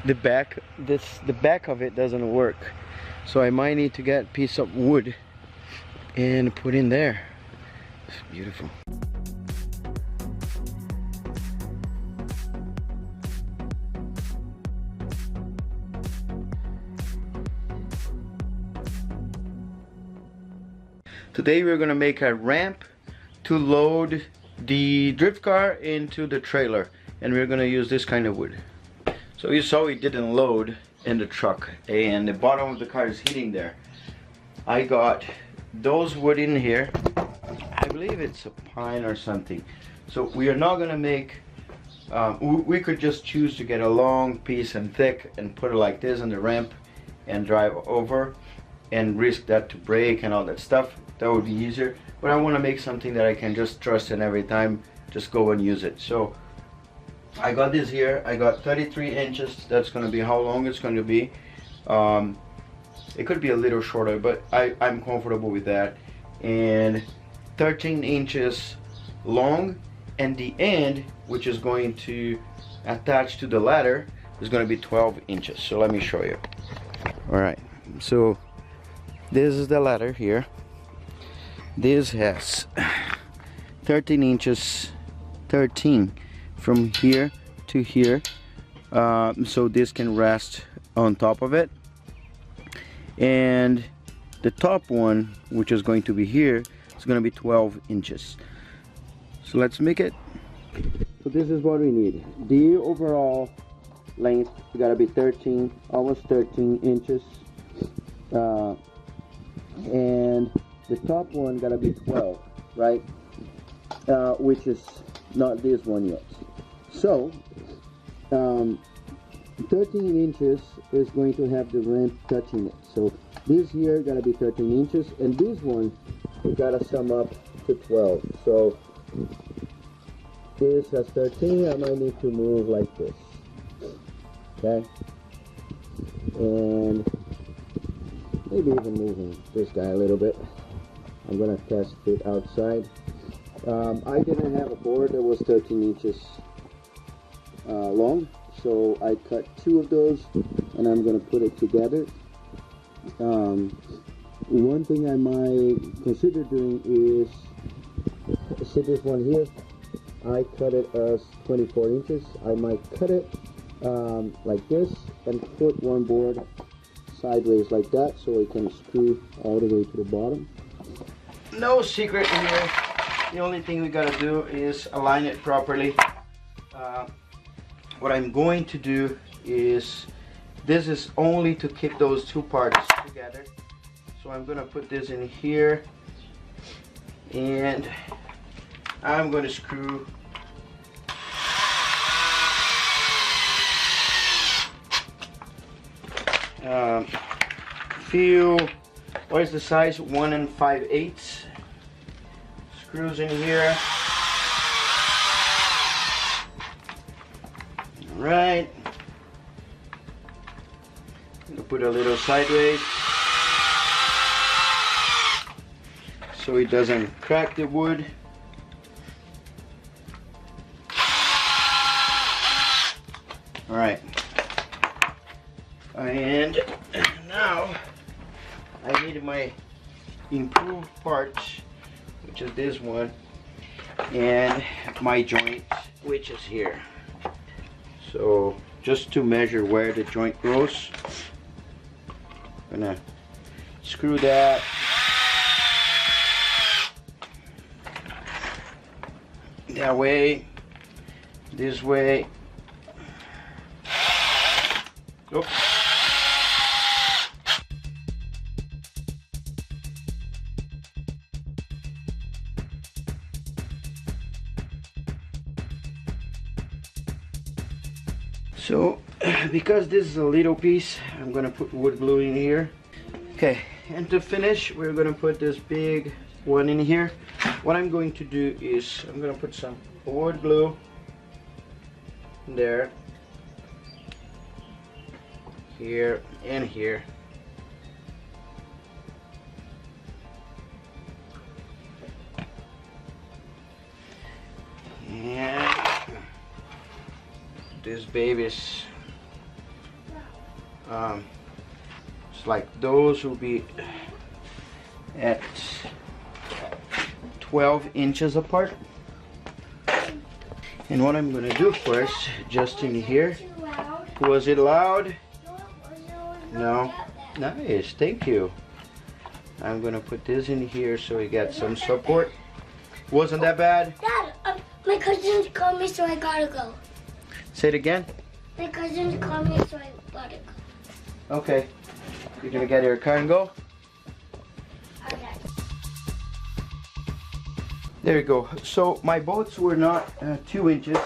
the back of it doesn't work, so I might need to get a piece of wood and put in there. It's beautiful. Today we're gonna make a ramp to load the drift car into the trailer, and we're gonna use this kind of wood. So you saw it didn't load in the truck and the bottom of the car is hitting there. I got those wood in here. I believe it's a pine or something. So we are not gonna make, we could just choose to get a long piece and thick and put it like this on the ramp and drive over and risk that to break and all that stuff. That would be easier, but I want to make something that I can just trust and every time just go and use it. So I got this here. I got 33 inches. That's going to be how long it's going to be. It could be a little shorter, but I'm comfortable with that. And 13 inches long, and the end, which is going to attach to the ladder, is going to be 12 inches. So let me show you. All right, so this is the ladder here. This has 13 inches, 13 from here to here, so this can rest on top of it. And the top one, which is going to be here, is going to be 12 inches. So let's make it. So this is what we need. The overall length got to be 13, almost 13 inches, and the top one gotta be 12, right? Which is not this one yet. So 13 inches is going to have the ramp touching it. So this here gotta be 13 inches, and this one gotta sum up to 12. So this has 13. I might need to move like this. Okay, and maybe even moving this guy a little bit. I'm gonna test it outside. I didn't have a board that was 13 inches long, so I cut 2 of those and I'm gonna put it together. One thing I might consider doing is, see this one here, I cut it as 24 inches. I might cut it like this and put one board sideways like that so it can screw all the way to the bottom. No secret here. The only thing we gotta do is align it properly. What I'm going to do is, this is only to keep those 2 parts together. So I'm gonna put this in here and I'm gonna screw what is the size? 1 5/8 screws in here. All right, I'm gonna put a little sideways so it doesn't crack the wood. All right, and now I need my improved parts, which is this one, and my joint, which is here. So just to measure where the joint goes, I'm gonna screw that. That way, this way. Oh. So because this is a little piece, I'm gonna put wood glue in here. Okay, and to finish, we're gonna put this big one in here. What I'm going to do is I'm gonna put some wood glue there, here, and here. And this baby's It's like those will be at 12 inches apart. And what I'm gonna do first, just in here, was it loud? No. Nice, thank you. I'm gonna put this in here so we get some support. Wasn't that bad? Dad, my cousins called me, so I gotta go. Say it again. My cousins called me, so I gotta go. Okay. You're gonna get your car and go? Okay. There you go. So my bolts were not 2 inches,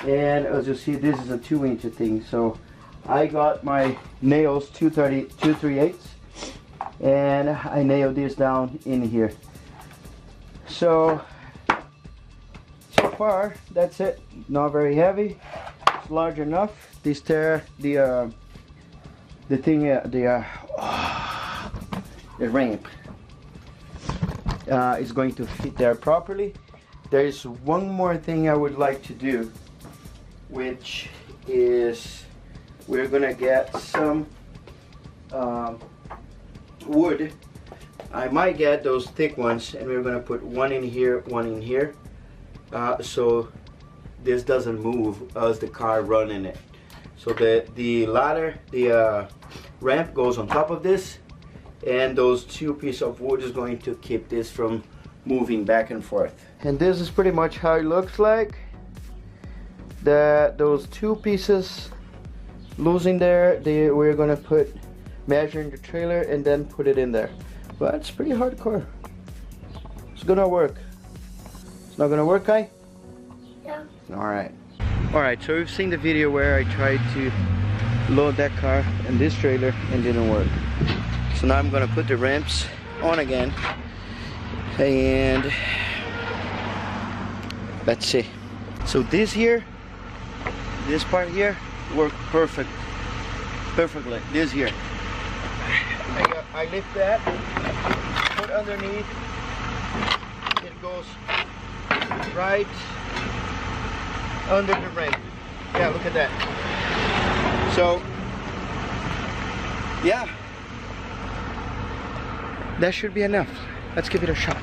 and as you see, this is a 2-inch thing. So I got my nails 2/3/8, and I nailed this down in here. So far that's it. Not very heavy. It's large enough. The ramp is going to fit there properly. There is one more thing I would like to do, which is we're gonna get some wood. I might get those thick ones, and we're gonna put one in here, one in here, so this doesn't move as the car run in it. So the ladder, the ramp goes on top of this, and those 2 pieces of wood is going to keep this from moving back and forth. And this is pretty much how it looks like. Those 2 pieces loose in there, we're gonna measure in the trailer and then put it in there. But it's pretty hardcore. It's gonna work. It's not gonna work, Kai? Yeah. Alright, so we've seen the video where I tried to load that car in this trailer and didn't work. So now I'm gonna put the ramps on again, and let's see. So this part here worked perfectly. This here, I lift that, put underneath, it goes right under the ramp. Yeah, look at that. So yeah, that should be enough. Let's give it a shot.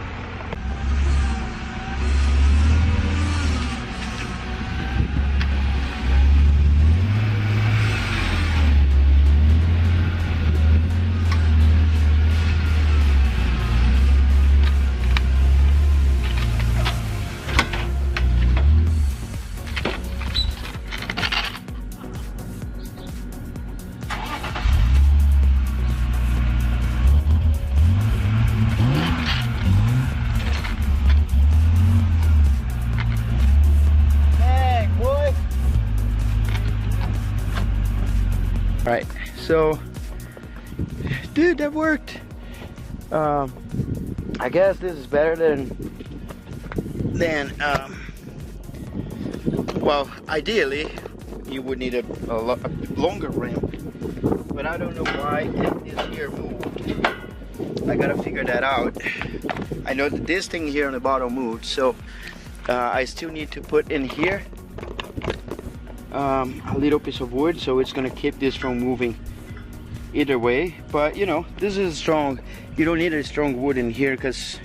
Alright, so dude, that worked. I guess this is better than well, ideally you would need a longer ramp, but I don't know why this here moved. I gotta figure that out. I know that this thing here on the bottom moved, so I still need to put in here a little piece of wood, so it's gonna keep this from moving either way. But you know, this is strong. You don't need a strong wood in here because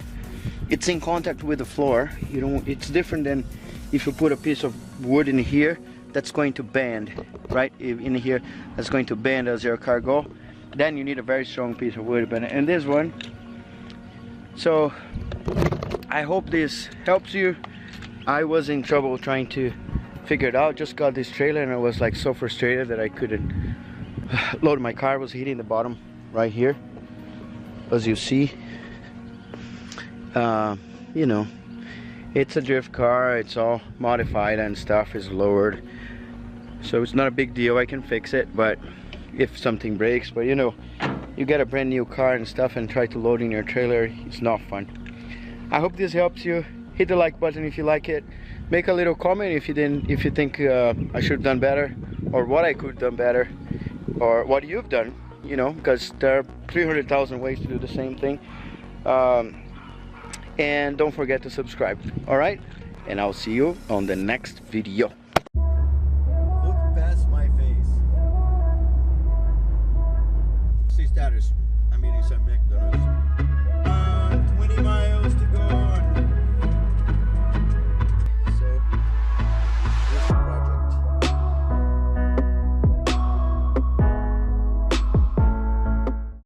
it's in contact with the floor. You don't. It's different than if you put a piece of wood in here that's going to bend, right? In here, that's going to bend as your car go. Then you need a very strong piece of wood. But in this one, so I hope this helps you. I was in trouble trying to figure it out. Just got this trailer and I was like so frustrated that I couldn't load my car. Was hitting the bottom right here, as you see. You know, it's a drift car, it's all modified and stuff is lowered, so it's not a big deal. I can fix it, but if something breaks, but you know, you get a brand new car and stuff and try to load in your trailer, it's not fun. I hope this helps you. Hit the like button if you like it. Make a little comment if you think I should have done better, or what I could have done better, or what you've done, you know, because there are 300,000 ways to do the same thing. And don't forget to subscribe, all right? And I'll see you on the next video. Look past my face. status. I mean, it's a McDonald's. 20 miles to